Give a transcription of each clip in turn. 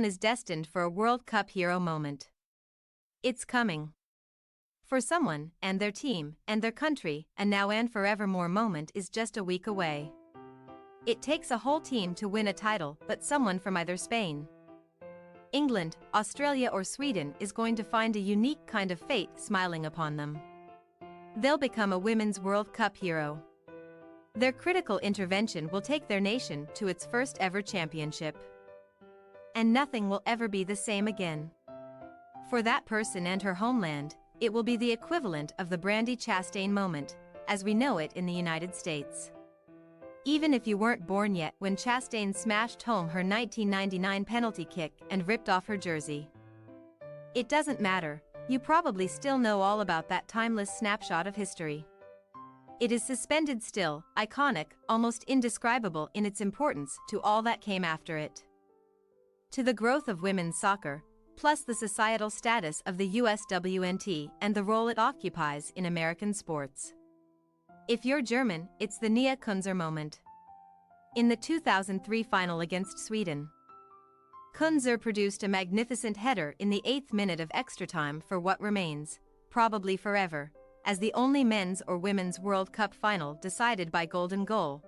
is destined for a World Cup hero moment. It's coming. For someone, and their team, and their country, a now and forevermore moment is just a week away. It takes a whole team to win a title, but someone from either Spain, England, Australia or Sweden is going to find a unique kind of fate smiling upon them. They'll become a Women's World Cup hero. Their critical intervention will take their nation to its first ever championship. And nothing will ever be the same again. For that person and her homeland, it will be the equivalent of the Brandi Chastain moment, as we know it in the United States. Even if you weren't born yet when Chastain smashed home her 1999 penalty kick and ripped off her jersey. It doesn't matter, you probably still know all about that timeless snapshot of history. It is suspended still, iconic, almost indescribable in its importance to all that came after it. To the growth of women's soccer, plus the societal status of the USWNT and the role it occupies in American sports. If you're German, it's the Nia Kunzer moment. In the 2003 final against Sweden, Kunzer produced a magnificent header in the 8th minute of extra time for what remains, probably forever, as the only men's or women's World Cup final decided by golden goal,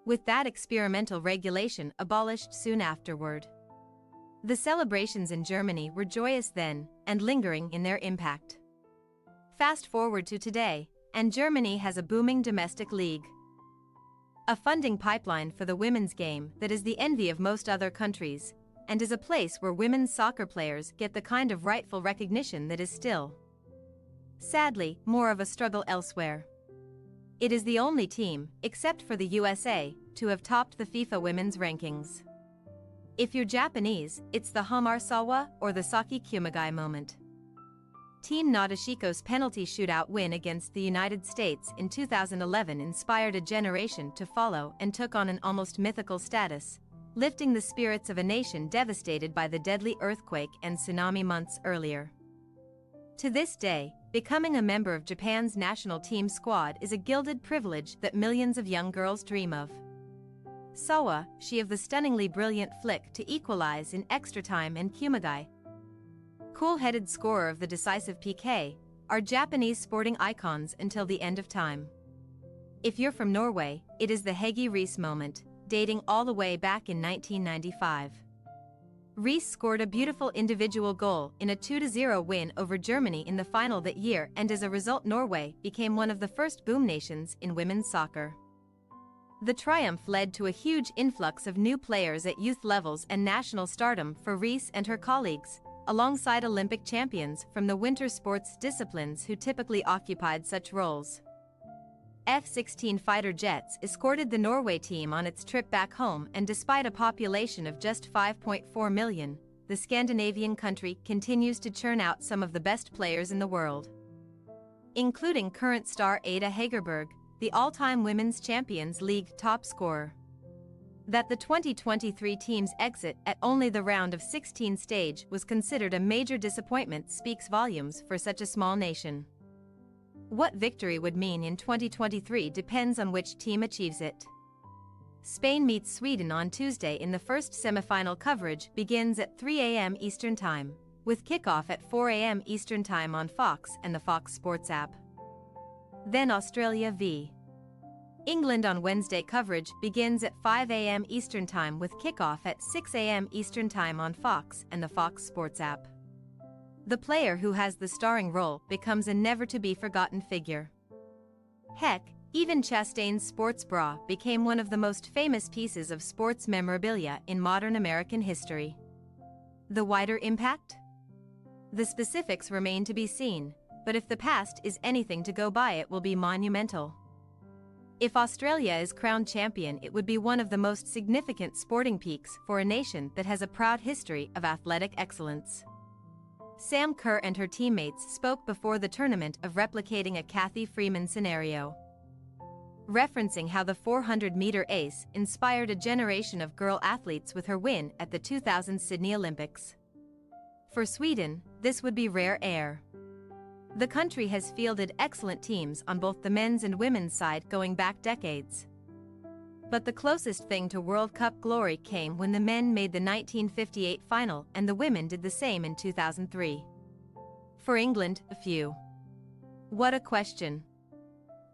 with that experimental regulation abolished soon afterward. The celebrations in Germany were joyous then, and lingering in their impact. Fast forward to today, and Germany has a booming domestic league. A funding pipeline for the women's game that is the envy of most other countries, and is a place where women's soccer players get the kind of rightful recognition that is still, sadly, more of a struggle elsewhere. It is the only team, except for the USA, to have topped the FIFA women's rankings. If you're Japanese, it's the Hamarsawa or the Saki Kumagai moment. Team Nadeshiko's penalty shootout win against the United States in 2011 inspired a generation to follow and took on an almost mythical status, lifting the spirits of a nation devastated by the deadly earthquake and tsunami months earlier. To this day, becoming a member of Japan's national team squad is a gilded privilege that millions of young girls dream of. Sawa, she of the stunningly brilliant flick to equalize in extra time, and Kumagai, cool-headed scorer of the decisive PK, are Japanese sporting icons until the end of time. If you're from Norway, it is the Hege Riise moment, dating all the way back in 1995. Riise scored a beautiful individual goal in a 2-0 win over Germany in the final that year, and as a result Norway became one of the first boom nations in women's soccer. The triumph led to a huge influx of new players at youth levels and national stardom for Riise and her colleagues, alongside Olympic champions from the winter sports disciplines who typically occupied such roles. F-16 fighter jets escorted the Norway team on its trip back home, and despite a population of just 5.4 million, the Scandinavian country continues to churn out some of the best players in the world, including current star Ada Hegerberg, the all-time Women's Champions League top scorer. That the 2023 team's exit at only the round of 16 stage was considered a major disappointment speaks volumes for such a small nation. What victory would mean in 2023 depends on which team achieves it. Spain meets Sweden on Tuesday in the first semi-final. Coverage begins at 3 a.m. Eastern Time, with kickoff at 4 a.m. Eastern Time on Fox and the Fox Sports app. Then Australia v. England on Wednesday. Coverage begins at 5 a.m. Eastern Time with kickoff at 6 a.m. Eastern Time on Fox and the Fox Sports app. The player who has the starring role becomes a never-to-be-forgotten figure. Heck, even Chastain's sports bra became one of the most famous pieces of sports memorabilia in modern American history. The wider impact? The specifics remain to be seen, but if the past is anything to go by, it will be monumental. If Australia is crowned champion, it would be one of the most significant sporting peaks for a nation that has a proud history of athletic excellence. Sam Kerr and her teammates spoke before the tournament of replicating a Kathy Freeman scenario, referencing how the 400-meter ace inspired a generation of girl athletes with her win at the 2000 Sydney Olympics. For Sweden, this would be rare air. The country has fielded excellent teams on both the men's and women's side going back decades. But the closest thing to World Cup glory came when the men made the 1958 final and the women did the same in 2003. For England, a few. What a question.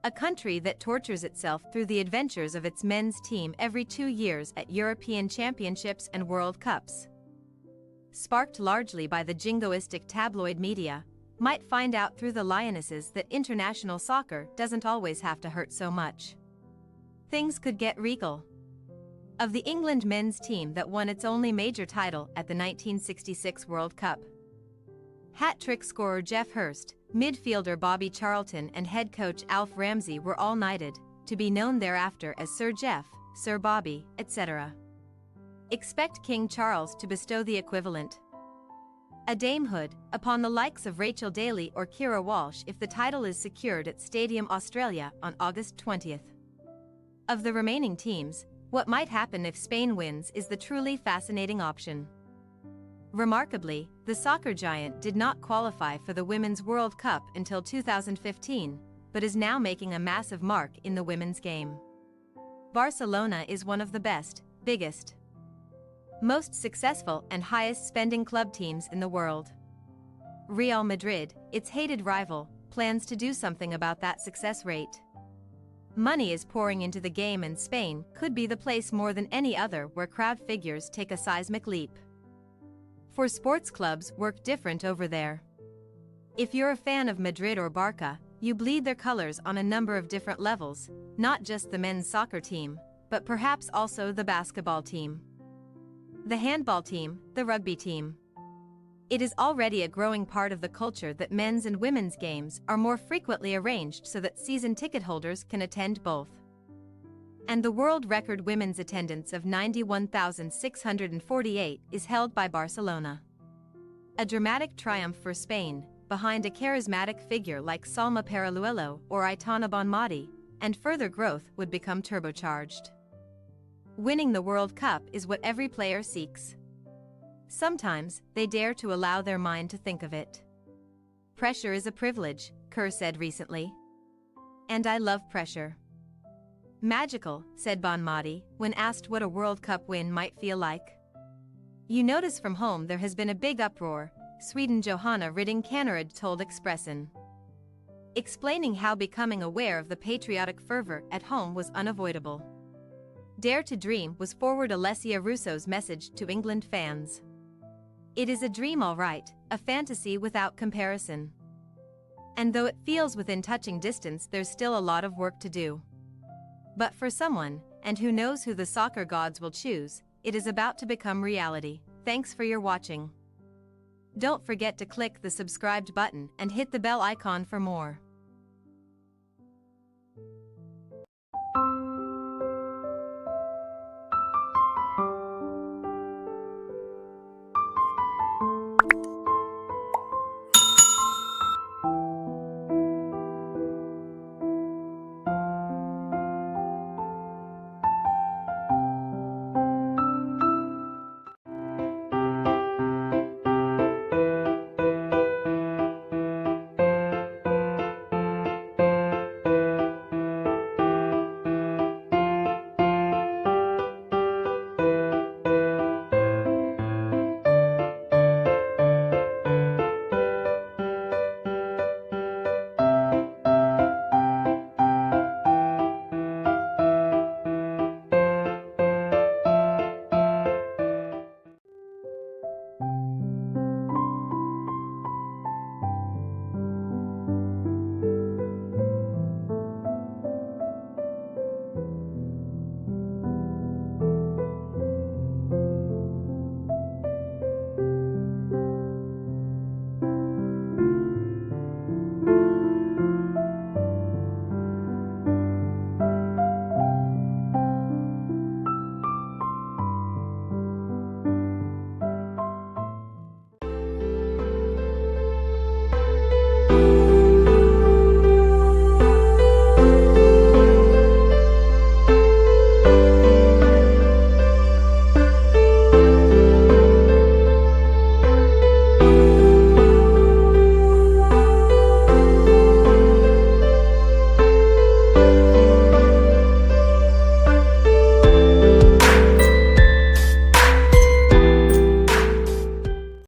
A country that tortures itself through the adventures of its men's team every 2 years at European Championships and World Cups. Sparked largely by the jingoistic tabloid media, might find out through the lionesses that international soccer doesn't always have to hurt so much. Things could get regal. Of the England men's team that won its only major title at the 1966 World Cup, hat-trick scorer Geoff Hurst, midfielder Bobby Charlton and head coach Alf Ramsey were all knighted, to be known thereafter as Sir Geoff, Sir Bobby, etc. Expect King Charles to bestow the equivalent. A damehood upon the likes of Rachel Daly or Keira Walsh if the title is secured at Stadium Australia on August 20th. Of the remaining teams, what might happen if Spain wins is the truly fascinating option. Remarkably, the soccer giant did not qualify for the Women's World Cup until 2015, but is now making a massive mark in the women's game. Barcelona is one of the best, biggest, most successful and highest-spending club teams in the world. Real Madrid, its hated rival, plans to do something about that success rate. Money is pouring into the game and Spain could be the place more than any other where crowd figures take a seismic leap. For sports clubs work different over there. If you're a fan of Madrid or Barca, you bleed their colors on a number of different levels, not just the men's soccer team, but perhaps also the basketball team, the handball team, the rugby team. It is already a growing part of the culture that men's and women's games are more frequently arranged so that season ticket holders can attend both. And the world record women's attendance of 91,648 is held by Barcelona. A dramatic triumph for Spain, behind a charismatic figure like Salma Paraluelo or Aitana Bonmati, and further growth would become turbocharged. Winning the World Cup is what every player seeks. Sometimes, they dare to allow their mind to think of it. Pressure is a privilege, Kerr said recently. And I love pressure. Magical, said Bonmati, when asked what a World Cup win might feel like. You notice from home there has been a big uproar, Sweden Johanna Ridding Kannerud told Expressen, explaining how becoming aware of the patriotic fervor at home was unavoidable. Dare to dream was forward Alessia Russo's message to England fans. It is a dream all right, a fantasy without comparison. And though it feels within touching distance, there's still a lot of work to do. But for someone, and who knows who the soccer gods will choose, it is about to become reality. Thanks for your watching. Don't forget to click the subscribed button and hit the bell icon for more.